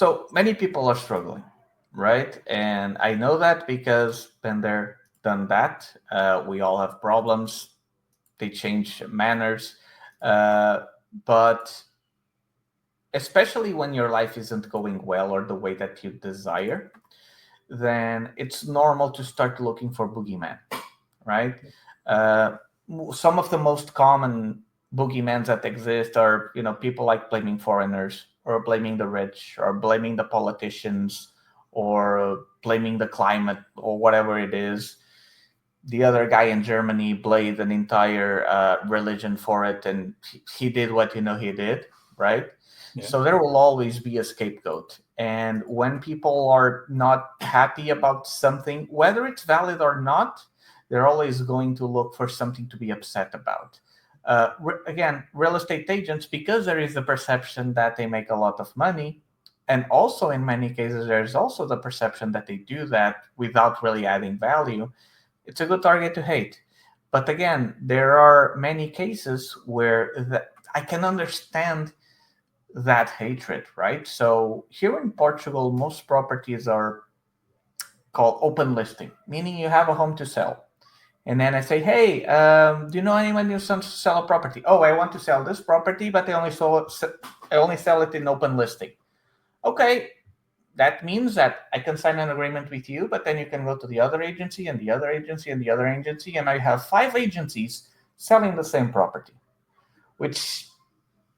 So many people are struggling, right? And I know that because been there, done that. We all have problems. They change manners, uh, but especially when your life isn't going well or the way that you desire, then it's normal to start looking for boogeyman, right? Uh, some of the most common boogeymans that exist are, people like blaming foreigners or blaming the rich or blaming the politicians or blaming the climate or whatever it is. The other guy in Germany blamed an entire religion for it, and he did what he did, right? Yeah. So there will always be a scapegoat. And when people are not happy about something, whether it's valid or not, they're always going to look for something to be upset about. Again, real estate agents, because there is the perception that they make a lot of money, and also in many cases, there's also the perception that they do that without really adding value. It's a good target to hate. But again, there are many cases where I can understand that hatred, right? So here in Portugal, most properties are called open listing, meaning you have a home to sell. And then I say, hey, do you know anyone who wants to sell a property? Oh, I want to sell this property, but I only sell it in open listing. Okay, that means that I can sign an agreement with you, but then you can go to the other agency and the other agency and the other agency, and I have 5 agencies selling the same property, which,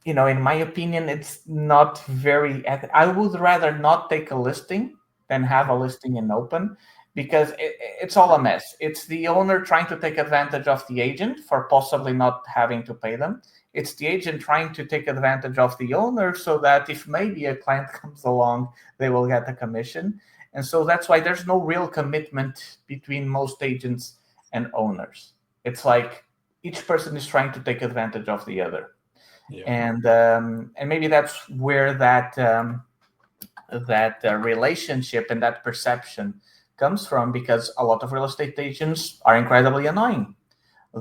in my opinion, it's not very. I would rather not take a listing than have a listing in open, because it's all a mess. It's the owner trying to take advantage of the agent for possibly not having to pay them. It's the agent trying to take advantage of the owner so that if maybe a client comes along, they will get a commission. And so that's why there's no real commitment between most agents and owners. It's like each person is trying to take advantage of the other. Yeah. And maybe that's where that relationship and that perception comes from, because a lot of real estate agents are incredibly annoying.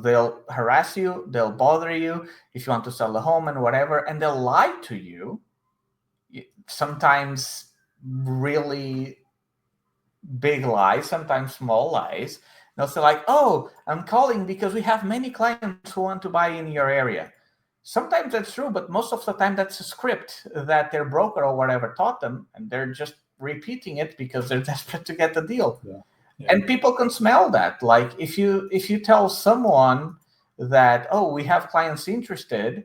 They'll harass you, they'll bother you if you want to sell the home and whatever, and they'll lie to you, sometimes really big lies, sometimes small lies. They'll say like, oh, I'm calling because we have many clients who want to buy in your area. Sometimes that's true, but most of the time that's a script that their broker or whatever taught them, and they're just repeating it because they're desperate to get the deal. Yeah. And people can smell that. Like if you tell someone that, oh, we have clients interested,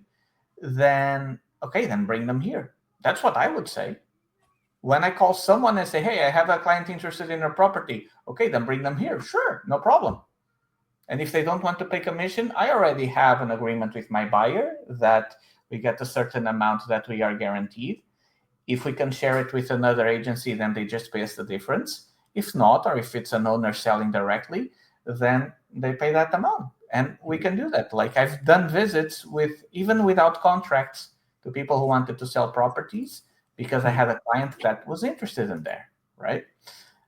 then okay, then bring them here. That's what I would say. When I call someone and say, hey, I have a client interested in your property, okay, then bring them here. Sure, no problem. And if they don't want to pay commission, I already have an agreement with my buyer that we get a certain amount that we are guaranteed. If we can share it with another agency, then they just pay us the difference. If not, or if it's an owner selling directly, then they pay that amount. And we can do that. Like I've done visits with, even without contracts, to people who wanted to sell properties because I had a client that was interested in there, right?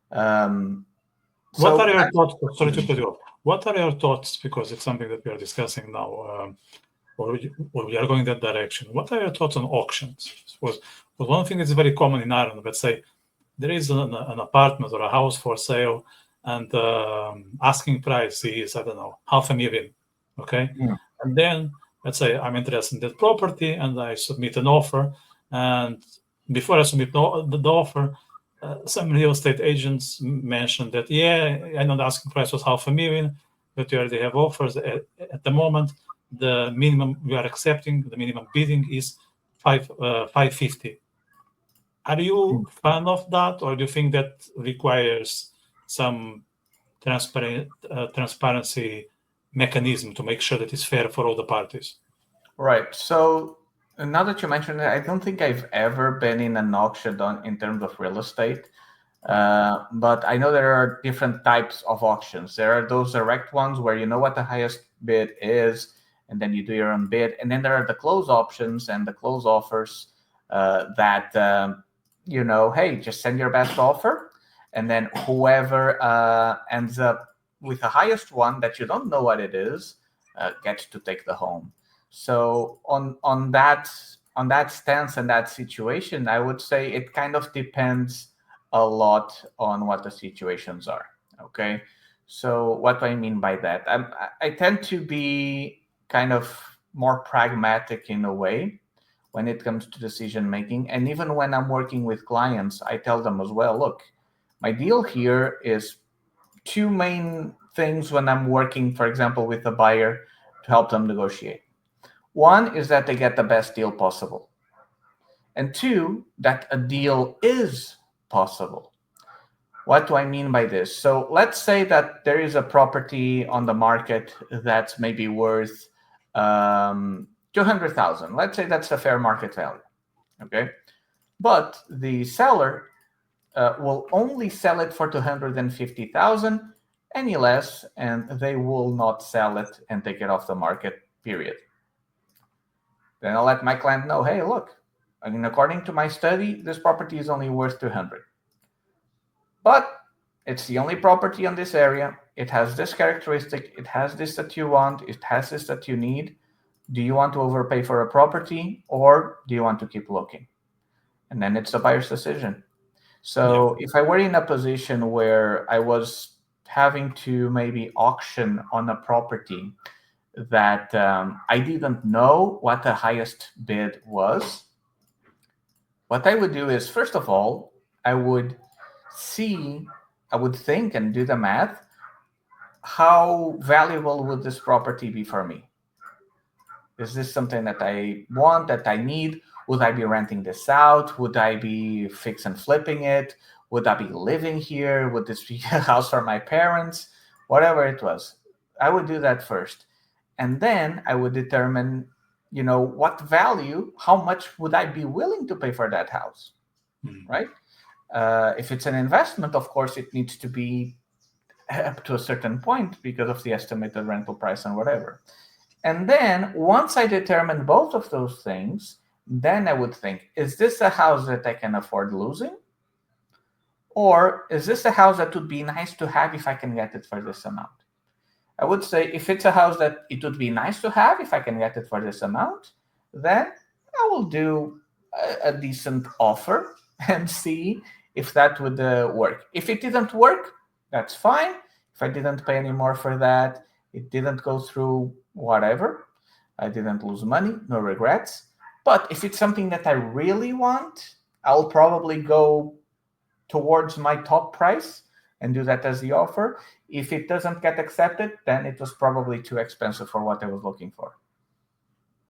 What are your thoughts? Sorry to cut you off. What are your thoughts? Because it's something that we are discussing now, or we are going that direction. What are your thoughts on auctions? Because one thing that's very common in Ireland, let's say there is an apartment or a house for sale, and asking price is, I don't know, 500,000. Okay, and then let's say I'm interested in that property, and I submit an offer, and before I submit the offer, some real estate agents mentioned that, I know the asking price was 500,000, but we already have offers. At the moment, the minimum we are accepting, the minimum bidding is 550. Are you a fan of that, or do you think that requires some transparency mechanism to make sure that it's fair for all the parties? Right. So now that you mentioned it, I don't think I've ever been in an auction in terms of real estate. But I know there are different types of auctions. There are those direct ones where you know what the highest bid is, and then you do your own bid. And then there are the close options and the close offers that, hey, just send your best offer. And then whoever ends up with the highest one that you don't know what it is gets to take the home. So on that on that stance and that situation, I would say it kind of depends a lot on what the situations are. Okay. So what do I mean by that? I tend to be kind of more pragmatic in a way when it comes to decision making. And even when I'm working with clients, I tell them as well, look, my deal here is two main things when I'm working, for example, with a buyer to help them negotiate. One is that they get the best deal possible. And two, that a deal is possible. What do I mean by this? So let's say that there is a property on the market that's maybe worth 200,000. Let's say that's the fair market value. Okay. But the seller will only sell it for 250,000, any less, and they will not sell it and take it off the market, period. Then I'll let my client know, hey, look, I mean, according to my study, this property is only worth 200. But it's the only property on this area. It has this characteristic. It has this that you want. It has this that you need. Do you want to overpay for a property, or do you want to keep looking? And then it's the buyer's decision. So if I were in a position where I was having to maybe auction on a property that I didn't know what the highest bid was, what I would do is, first of all, I would think and do the math. How valuable would this property be for me? Is this something that I want, that I need? Would I be renting this out? Would I be fix and flipping it? Would I be living here? Would this be a house for my parents? Whatever it was, I would do that first. And then I would determine, what value, how much would I be willing to pay for that house, right? If it's an investment, of course, it needs to be up to a certain point because of the estimated rental price and whatever. And then once I determine both of those things, then I would think, is this a house that I can afford losing? Or is this a house that would be nice to have if I can get it for this amount? I would say if it's a house that it would be nice to have if I can get it for this amount, then I will do a decent offer and see if that would work. If it didn't work, that's fine. If I didn't pay any more for that, it didn't go through, whatever. I didn't lose money, no regrets. But if it's something that I really want, I'll probably go towards my top price and do that as the offer. If it doesn't get accepted, then it was probably too expensive for what I was looking for.